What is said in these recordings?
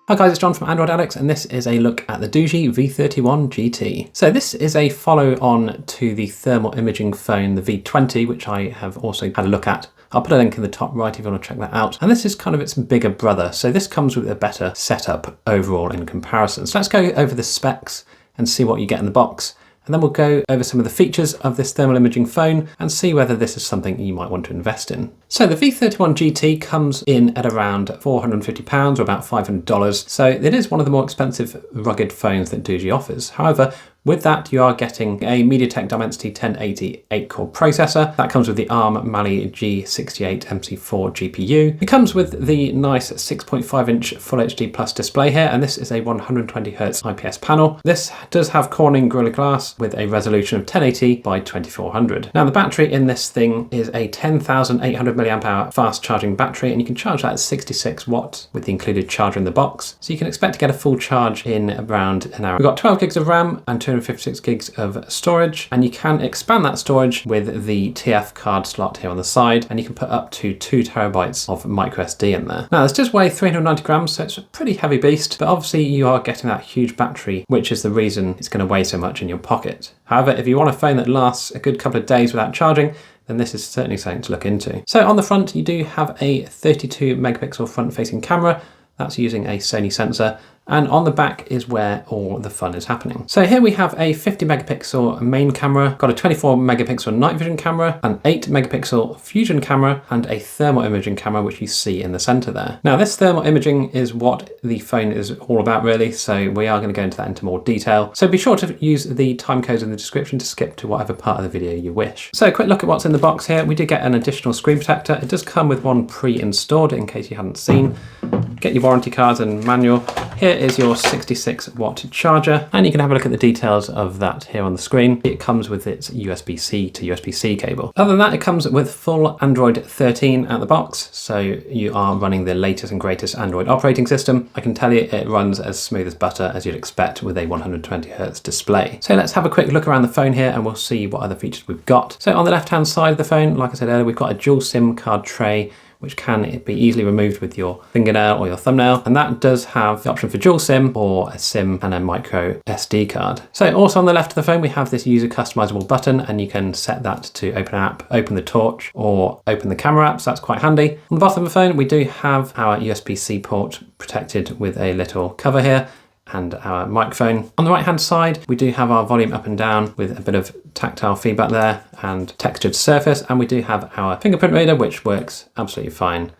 Hi guys, it's John from Android Addicts, and this is a look at the Doogee V31 GT. So this is a follow-on to the thermal imaging phone, the V20, which I have also had a look at. I'll put a link in the top right if you want to check that out. And this is kind of its bigger brother. So this comes with a better setup overall in comparison. So let's go over the specs and see what you get in the box. And then we'll go over some of the features of this thermal imaging phone and see whether this is something you might want to invest in. So the V31 GT comes in at around £450 or about $500. So it is one of the more expensive rugged phones that Doogee offers. However, with that, you are getting a MediaTek Dimensity 1080 8-core processor. That comes with the ARM Mali G68 MC4 GPU. It comes with the nice 6.5-inch Full HD Plus display here, and this is a 120Hz IPS panel. This does have Corning Gorilla Glass with a resolution of 1080 by 2400. Now, the battery in this thing is a 10,800 mAh fast charging battery, and you can charge that at 66 watts with the included charger in the box. So you can expect to get a full charge in around an hour. We've got 12 gigs of RAM and 256 gigs of storage, and you can expand that storage with the TF card slot here on the side, and you can put up to 2 terabytes of micro SD in there. Now, this does weigh 390 grams, so it's a pretty heavy beast, but obviously you are getting that huge battery, which is the reason it's going to weigh so much in your pocket. However, if you want a phone that lasts a good couple of days without charging, then this is certainly something to look into. So on the front, you do have a 32 megapixel front-facing camera. That's using a Sony sensor. And on the back is where all the fun is happening. So here we have a 50 megapixel main camera, got a 24 megapixel night vision camera, an 8 megapixel fusion camera, and a thermal imaging camera, which you see in the center there. Now, this thermal imaging is what the phone is all about, really. So we are going to go into that into more detail. So be sure to use the time codes in the description to skip to whatever part of the video you wish. So a quick look at what's in the box here. We did get an additional screen protector. It does come with one pre-installed in case you hadn't seen. Get your warranty cards and manual. Here is your 66 watt charger, and you can have a look at the details of that here on the screen. It comes with its USB-C to USB-C cable. Other than that, it comes with full Android 13 out the box, so you are running the latest and greatest Android operating system. I can tell you it runs as smooth as butter as you'd expect with a 120Hz display. So let's have a quick look around the phone here and we'll see what other features we've got. So on the left-hand side of the phone, like I said earlier, we've got a dual SIM card tray, which can be easily removed with your fingernail or your thumbnail. And that does have the option for dual SIM or a SIM and a micro SD card. So also on the left of the phone, we have this user customizable button, and you can set that to open an app, open the torch, or open the camera app. So that's quite handy. On the bottom of the phone, we do have our USB-C port protected with a little cover here, and our microphone. On the right hand side, we do have our volume up and down with a bit of tactile feedback there and textured surface, and we do have our fingerprint reader, which works absolutely fine,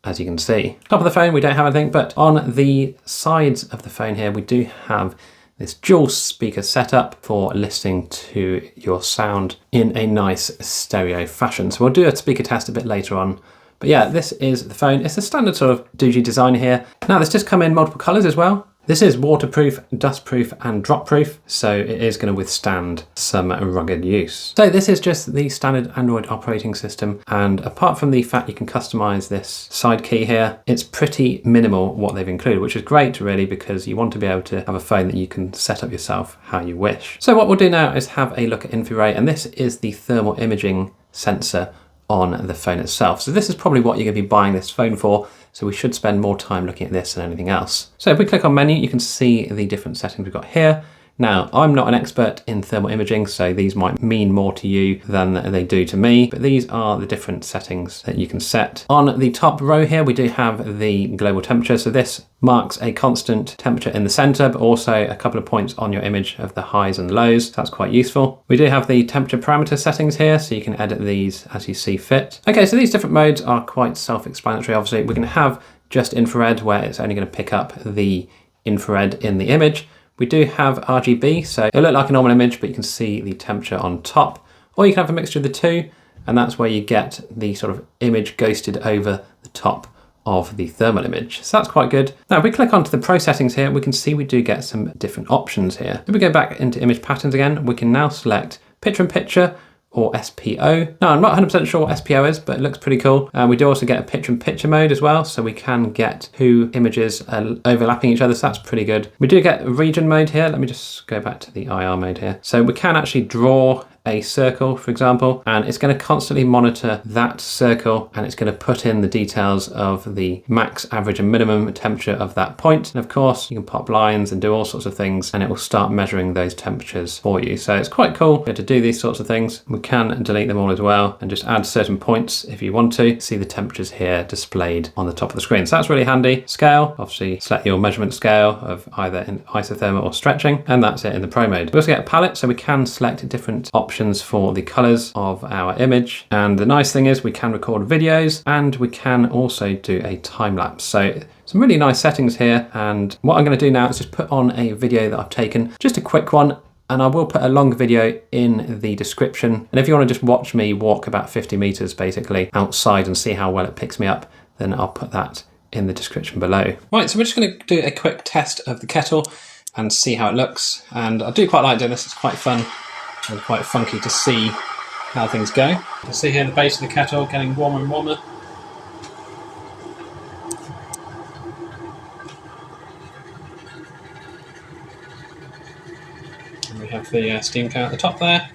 as you can see. Top of the phone, we don't have anything, but on the sides of the phone here, we do have this dual speaker setup for listening to your sound in a nice stereo fashion. So we'll do a speaker test a bit later on. But yeah, this is the phone. It's a standard sort of Doogee design here. Now, this does come in multiple colors as well. This is waterproof, dustproof, and drop-proof, so it is going to withstand some rugged use. So this is just the standard Android operating system, and apart from the fact you can customize this side key here, it's pretty minimal what they've included, which is great really, because you want to be able to have a phone that you can set up yourself how you wish. So what we'll do now is have a look at InfiRay, and this is the thermal imaging sensor on the phone itself. So this is probably what you're going to be buying this phone for, so we should spend more time looking at this than anything else. So if we click on menu, you can see the different settings we've got here. Now, I'm not an expert in thermal imaging, so these might mean more to you than they do to me, but these are the different settings that you can set. On the top row here, we do have the global temperature. So this marks a constant temperature in the center, but also a couple of points on your image of the highs and lows. So that's quite useful. We do have the temperature parameter settings here, so you can edit these as you see fit. Okay, so these different modes are quite self-explanatory. Obviously, we can have just infrared, where it's only going to pick up the infrared in the image. We do have RGB, so it'll look like a normal image, but you can see the temperature on top. Or you can have a mixture of the two, and that's where you get the sort of image ghosted over the top of the thermal image. So that's quite good. Now, if we click onto the Pro settings here, we can see we do get some different options here. If we go back into image patterns again, we can now select picture-in-picture or SPO. Now, I'm not 100% sure what SPO is, but it looks pretty cool. We do also get a picture-in-picture mode as well, so we can get two images overlapping each other, so that's pretty good. We do get region mode here. Let me just go back to the IR mode here. So we can actually draw a circle, for example, and it's going to constantly monitor that circle, and it's going to put in the details of the max, average and minimum temperature of that point. And of course, you can pop lines and do all sorts of things, and it will start measuring those temperatures for you. So it's quite cool to do these sorts of things. We can delete them all as well and just add certain points if you want to. See the temperatures here displayed on the top of the screen. So that's really handy. Scale, obviously select your measurement scale of either in isothermal or stretching, and that's it in the Pro mode. We also get a palette, so we can select different options for the colors of our image. And the nice thing is we can record videos, and we can also do a time lapse. So some really nice settings here. And what I'm going to do now is just put on a video that I've taken, just a quick one. And I will put a longer video in the description. And if you want to just watch me walk about 50 meters basically outside and see how well it picks me up, then I'll put that in the description below. Right, so we're just going to do a quick test of the kettle and see how it looks. And I do quite like doing this, it's quite fun and quite funky to see how things go. You can see here the base of the kettle getting warmer and warmer. And we have the steam can at the top there.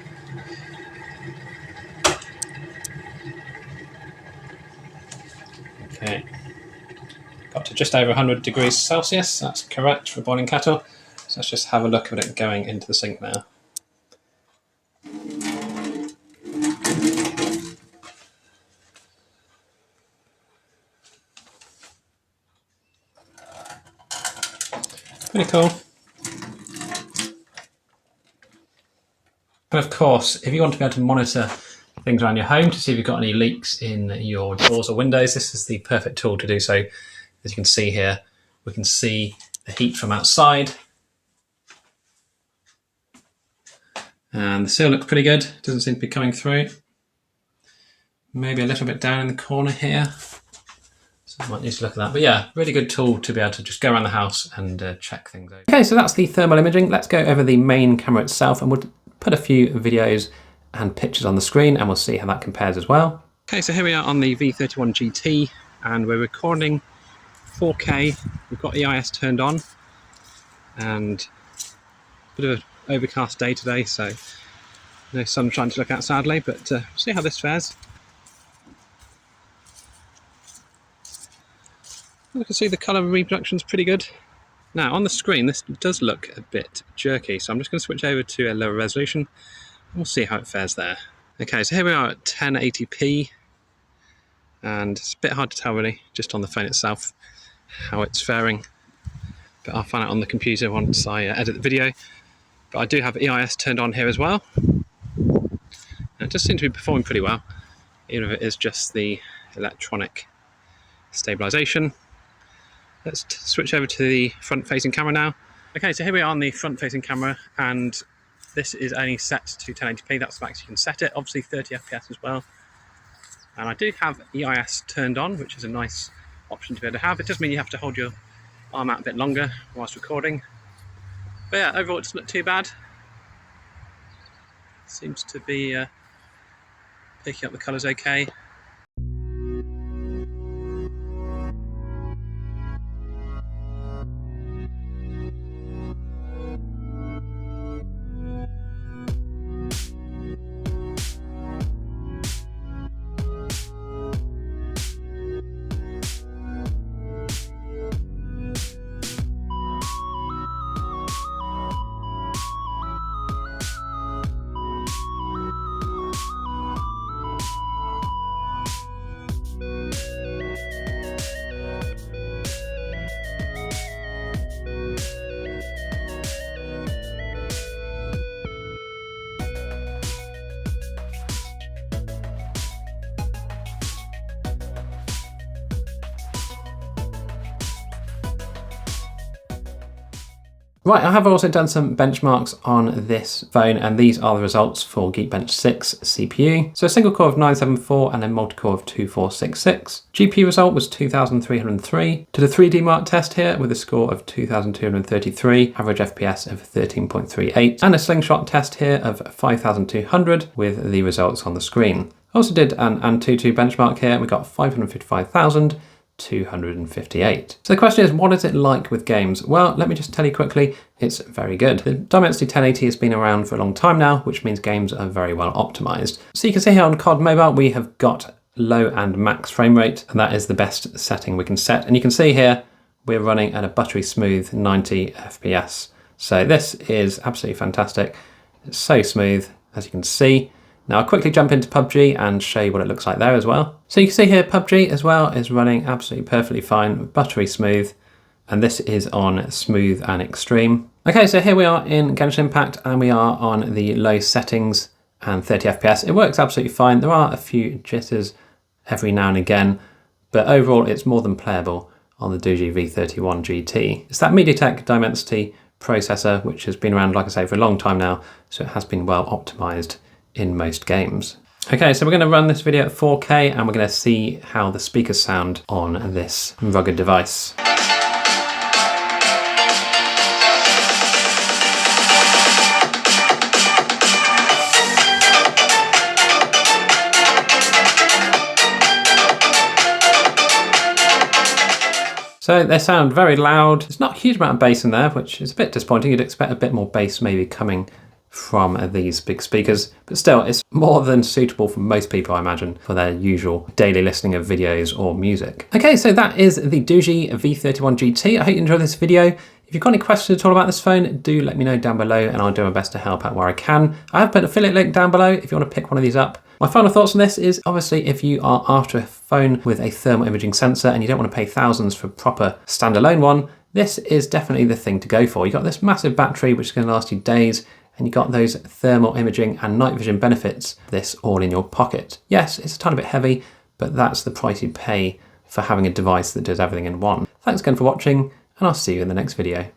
Okay. Got to just over 100 degrees Celsius, that's correct for a boiling kettle. So let's just have a look at it going into the sink now. Pretty cool. And of course, if you want to be able to monitor things around your home to see if you've got any leaks in your doors or windows, this is the perfect tool to do so. As you can see here, we can see the heat from outside. And the seal looks pretty good, doesn't seem to be coming through. Maybe a little bit down in the corner here. So I might need to look at that. But yeah, really good tool to be able to just go around the house and check things out. Okay, so that's the thermal imaging. Let's go over the main camera itself, and we'll put a few videos and pictures on the screen, and we'll see how that compares as well. Okay, so here we are on the V31 GT, and we're recording 4K. We've got EIS turned on, and a bit of an overcast day today, so no sunshine to look at sadly, but see how this fares. You can see the colour reproduction's pretty good. Now on the screen this does look a bit jerky, so I'm just going to switch over to a lower resolution and we'll see how it fares there. Okay, so here we are at 1080p, and it's a bit hard to tell really just on the phone itself how it's faring, but I'll find out on the computer once I edit the video. But I do have EIS turned on here as well, and it just seems to be performing pretty well, even if it is just the electronic stabilization. Let's switch over to the front-facing camera now. Okay, so here we are on the front-facing camera, and this is only set to 1080p. That's the max you can set it. Obviously 30 FPS as well. And I do have EIS turned on, which is a nice option to be able to have. It does mean you have to hold your arm out a bit longer whilst recording. But yeah, overall it doesn't look too bad. Seems to be picking up the colours okay. Right, I have also done some benchmarks on this phone, and these are the results for Geekbench 6 CPU. So a single core of 974 and a multi-core of 2466. GPU result was 2303. Did a 3D Mark test here with a score of 2233, average FPS of 13.38, and a slingshot test here of 5200 with the results on the screen. I also did an Antutu benchmark here. We got 555,000, 258. So the question is, what is it like with games? Well, let me just tell you quickly, it's very good. The Dimensity 1080 has been around for a long time now, which means games are very well optimized. So you can see here on COD Mobile, we have got low and max frame rate, and that is the best setting we can set. And you can see here, we're running at a buttery smooth 90 FPS. So this is absolutely fantastic. It's so smooth, as you can see. Now I'll quickly jump into PUBG and show you what it looks like there as well. So you can see here PUBG as well is running absolutely perfectly fine, buttery smooth, and this is on smooth and extreme. Okay, so here we are in Genshin Impact and we are on the low settings and 30 FPS. It works absolutely fine. There are a few jitters every now and again, but overall it's more than playable on the Doogee V31 GT. It's that MediaTek Dimensity processor, which has been around, like I say, for a long time now, so it has been well optimized in most games. Okay, so we're going to run this video at 4K and we're going to see how the speakers sound on this rugged device. So they sound very loud. There's not a huge amount of bass in there, which is a bit disappointing. You'd expect a bit more bass maybe coming from these big speakers, but still it's more than suitable for most people, I imagine, for their usual daily listening of videos or music. Okay, so that is the Doogee V31 GT. I hope you enjoyed this video. If you've got any questions at all about this phone, do let me know down below and I'll do my best to help out where I can. I have put an affiliate link down below if you want to pick one of these up. My final thoughts on this is obviously if you are after a phone with a thermal imaging sensor and you don't want to pay thousands for a proper standalone one, this is definitely the thing to go for. You've got this massive battery which is going to last you days, and you got those thermal imaging and night vision benefits, this all in your pocket. Yes, it's a tiny bit heavy, but that's the price you pay for having a device that does everything in one. Thanks again for watching, and I'll see you in the next video.